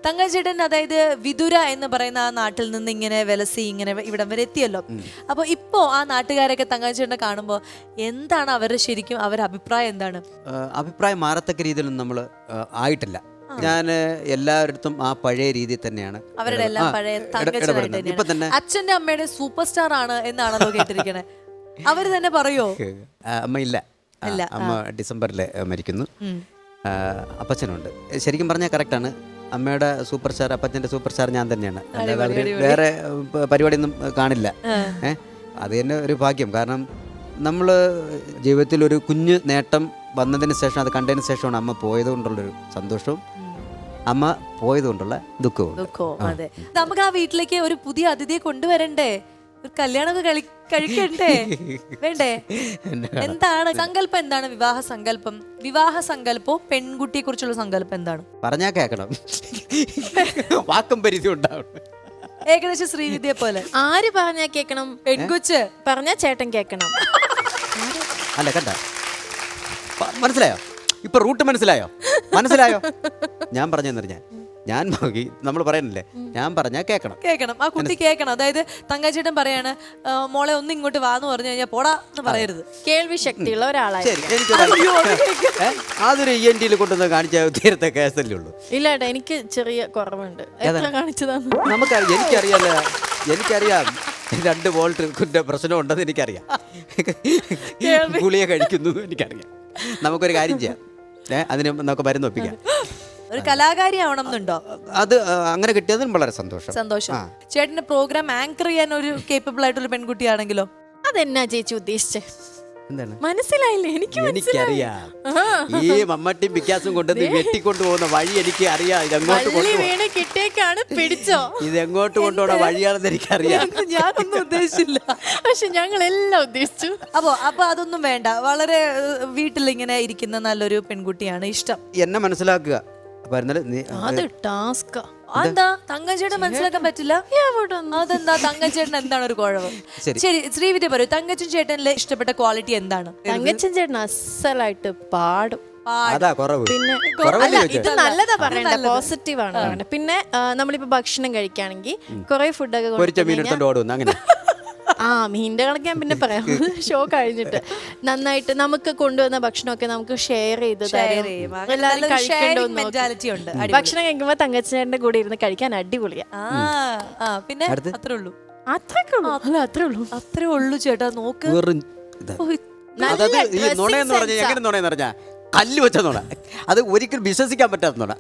തങ്കച്ചേട്ടൻ അതായത് വിതുര എന്ന് പറയുന്ന ആ നാട്ടിൽ നിന്ന് ഇങ്ങനെ വിലസി ഇങ്ങനെ ഇവിടം വരെ എത്തിയല്ലോ. അപ്പൊ ഇപ്പോ ആ നാട്ടുകാരൊക്കെ തങ്കച്ചേട്ടനെ കാണുമ്പോ എന്താണ് അവരുടെ ശരിക്കും അവരുടെ അഭിപ്രായം എന്താണ്? അഭിപ്രായം മാറത്തക്ക രീതിയിലൊന്നും നമ്മൾ ആയിട്ടില്ല. ഞാൻ എല്ലാവരുടെ ആ പഴയ രീതിയിൽ തന്നെയാണ് അവരുടെ എല്ലാം പഴയ ഇപ്പൊ തന്നെ. അച്ഛന്റെ അമ്മയുടെ സൂപ്പർ സ്റ്റാർ ആണ് എന്നാണല്ലോ കേട്ടിരിക്കണേ. അവര് തന്നെ പറയോ? അമ്മ ഇല്ല, അമ്മ ഡിസംബറിൽ മരിക്കുന്നു. അപ്പച്ചനുണ്ട്. ശരിക്കും പറഞ്ഞാൽ കറക്റ്റാണ്. അമ്മയുടെ സൂപ്പർ സ്റ്റാർ, അപ്പച്ചൻ്റെ സൂപ്പർ സ്റ്റാർ ഞാൻ തന്നെയാണ്. അല്ലാതെ അവർ വേറെ പരിപാടിയൊന്നും കാണില്ല. അത് തന്നെ ഒരു ഭാഗ്യം. കാരണം നമ്മൾ ജീവിതത്തിൽ ഒരു കുഞ്ഞു നേട്ടം വന്നതിന് ശേഷം, അത് കണ്ടതിന് ശേഷമാണ് അമ്മ പോയത് കൊണ്ടുള്ളൊരു സന്തോഷവും അമ്മ പോയത് കൊണ്ടുള്ള ദുഃഖവും. അതെ, നമുക്ക് ആ വീട്ടിലേക്ക് ഒരു പുതിയ അതിഥിയെ കൊണ്ടുവരണ്ടേ? ഒരു കല്യാണമൊക്കെ കഴിക്കണ്ടേ? വേണ്ടേ? എന്താണ് സങ്കല്പം? എന്താണ് വിവാഹ സങ്കല്പം? വിവാഹ സങ്കല്പവും പെൺകുട്ടിയെ കുറിച്ചുള്ള സങ്കല്പം എന്താണ്? പറഞ്ഞാ കേക്കണം, വാക്കും പരിധി ഉണ്ടാവണം. ഏകദേശം ശ്രീവിദ്യയെ പോലെ. ആര് പറഞ്ഞാ കേക്കണം? പെൺകൊച്ച് പറഞ്ഞാ ചേട്ടൻ കേക്കണം. അല്ല കണ്ട, മനസ്സിലായോ? ഇപ്പൊ റൂട്ട് മനസ്സിലായോ? ഞാൻ പറഞ്ഞെന്നറിഞ്ഞാൽ ഞാൻ നമ്മൾ പറയുന്നില്ലേ, ഞാൻ പറഞ്ഞാൽ കേൾക്കണം. ആ കുട്ടി കേൾക്കണം. അതായത് തങ്കച്ചേട്ടൻ പറയാണ്, മോളെ ഒന്ന് ഇങ്ങോട്ട് വാന്ന് പറഞ്ഞു കഴിഞ്ഞാൽ പോടാ എന്ന് പറയരുത്. കേൾവി ശക്തിയുള്ള ഒരാളായി. ശരി, അതൊരു ENT കൊണ്ടുവന്ന് കാണിച്ച തീരത്തെ കേസല്ലേ ഉള്ളൂ. ഇല്ല ഏട്ടാ, എനിക്ക് ചെറിയ കുറവുണ്ട്. എത്ര കാണിച്ചതാണ്? എനിക്കറിയാം 2 വോൾട്ട് പ്രശ്നം ഉണ്ടെന്ന് എനിക്കറിയാം. ഗുളിക കഴിക്കുന്നു എനിക്കറിയാം. നമുക്കൊരു കാര്യം ചെയ്യാം, അതിന് നമുക്ക് മരുന്ന് ഒപ്പിക്കാം. ഒരു കലാകാരി ആവണം എന്നുണ്ടോ? അത് അങ്ങനെ കിട്ടിയതിന് വളരെ സന്തോഷം. ചേട്ടന്റെ പ്രോഗ്രാം ആങ്കർ ചെയ്യാൻ ഒരു കേപ്പബിൾ ആയിട്ടുള്ള പെൺകുട്ടിയാണെങ്കിലോ? അതെന്നാ ചേച്ചി ഉദ്ദേശിച്ചേ? എന്താണ് മനസ്സിലായില്ലേ? എനിക്കറിയാം. ഈ മമ്മട്ടിയും പിക്കാസും കൊണ്ട് വെട്ടിക്കൊണ്ടു പോകുന്ന വഴി എനിക്ക് അറിയാം. പിടിച്ചോ? ഇത് എങ്ങോട്ട് കൊണ്ടുപോകുന്ന വഴിയാണെന്ന് എനിക്കറിയാം. ഞാനൊന്നും ഉദ്ദേശിച്ചില്ല, പക്ഷെ ഞങ്ങളെല്ലാം ഉദ്ദേശിച്ചു. അപ്പൊ അതൊന്നും വേണ്ട. വളരെ വീട്ടിലിങ്ങനെ ഇരിക്കുന്ന നല്ലൊരു പെൺകുട്ടിയാണ് ഇഷ്ടം. എന്നെ മനസ്സിലാക്കുക. അത് ടാസ്കാ. അതെന്താ തങ്കച്ചേട്ടൻ മനസ്സിലാക്കാൻ പറ്റില്ല? അതെന്താ തങ്കച്ചേട്ടൻ എന്താണ് ഒരു കുഴപ്പം? ശരി, ശ്രീവിദ്യ പറയൂ, തങ്കച്ചൻ ചേട്ടനിലെ ഇഷ്ടപ്പെട്ട ക്വാളിറ്റി എന്താണ്? തങ്കച്ചൻ ചേട്ടൻ അസലായിട്ട് പാടും. പിന്നെ ഇത് നല്ലതാ പറയണ്ട, പോസിറ്റീവ് ആണ് പറയണ്ട. പിന്നെ നമ്മളിപ്പോ ഭക്ഷണം കഴിക്കുകയാണെങ്കിൽ കുറെ ഫുഡൊക്കെ മീനിന്റെ കണക്ക് ഞാൻ പിന്നെ പറയാം, ഷോ കഴിഞ്ഞിട്ട്. നന്നായിട്ട് നമുക്ക് കൊണ്ടുവന്ന ഭക്ഷണമൊക്കെ നമുക്ക് ഷെയർ ചെയ്ത് എല്ലാവരും കഴിക്കേണ്ട. ഭക്ഷണം കഴിക്കുമ്പോ തങ്കച്ചേട്ടന്റെ കൂടെ ഇരുന്ന് കഴിക്കാൻ അടിപൊളിയാ. പിന്നെ അത്രേ ഉള്ളൂ. അത്രേ ഉള്ളൂ ചേട്ടാ. നോക്ക്, കല്ല് വെച്ച നോണ, അത് ഒരിക്കലും വിശ്വസിക്കാൻ പറ്റാത്ത നോണ.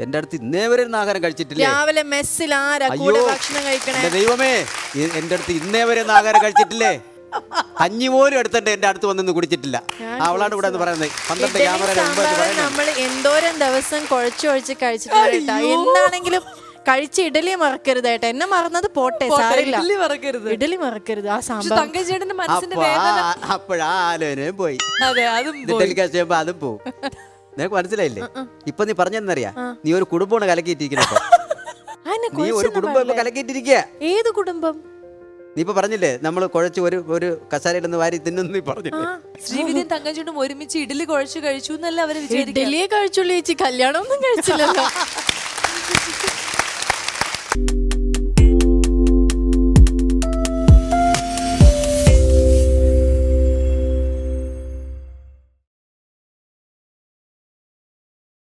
എന്റെ അടുത്ത് ഇന്നേ വരെ ആഹാരം കഴിച്ചിട്ടില്ല. രാവിലെ മെസ്സിൽ ഭക്ഷണം കഴിക്കണേ ദൈവമേ, എന്റെ അടുത്ത് ഇന്നേ വരെ ആഹാരം കഴിച്ചിട്ടില്ലേ? കഞ്ഞി പോലും എടുത്തിട്ട് എന്റെ അടുത്ത് വന്നൊന്നും കുടിച്ചിട്ടില്ല. അവളാണ് ഇവിടെ പറയുന്നത് 12 ക്യാമറ നമ്മൾ എന്തോരം ദിവസം കുഴച്ച് കഴിച്ചിട്ടില്ല. എന്താണെങ്കിലും കഴിച്ച ഇഡലി മറക്കരുത് ഏട്ടാ. എന്നെ മറന്നത് പോട്ടെ, സാരില്ല. ഇഡലി മറക്കരുത്. ആ സാമ്പാർ അപ്പോഴാ ആലോചനയും പോയി. അതും പോവും. നിനക്ക് മനസ്സിലായില്ലേ? ഇപ്പൊ നീ പറഞ്ഞെന്നറിയാ, നീ ഒരു കുടുംബമാണ് കലക്കിയിട്ടിരിക്കുന്നത്. നീ ഒരു കുടുംബം ഇപ്പൊ കലക്കിയിട്ടിരിക്കുക. ഏത് കുടുംബം? നീ ഇപ്പൊ പറഞ്ഞില്ലേ, നമ്മൾ കുഴച്ച് ഒരു കസാരയിലൊന്ന് വാരി തിന്നു. നീ പറഞ്ഞില്ലേ ശ്രീവിദ്യയും തങ്കച്ചേട്ടനും ഒരുമിച്ച് ഇഡലി കുഴച്ച് കഴിച്ചു എന്നല്ല അവര് വിചാരിക്കും. ഇഡലിയെ കഴിച്ചുള്ളൂ ചേച്ചി, കല്യാണം ഒന്നും കഴിച്ചില്ലല്ലോ.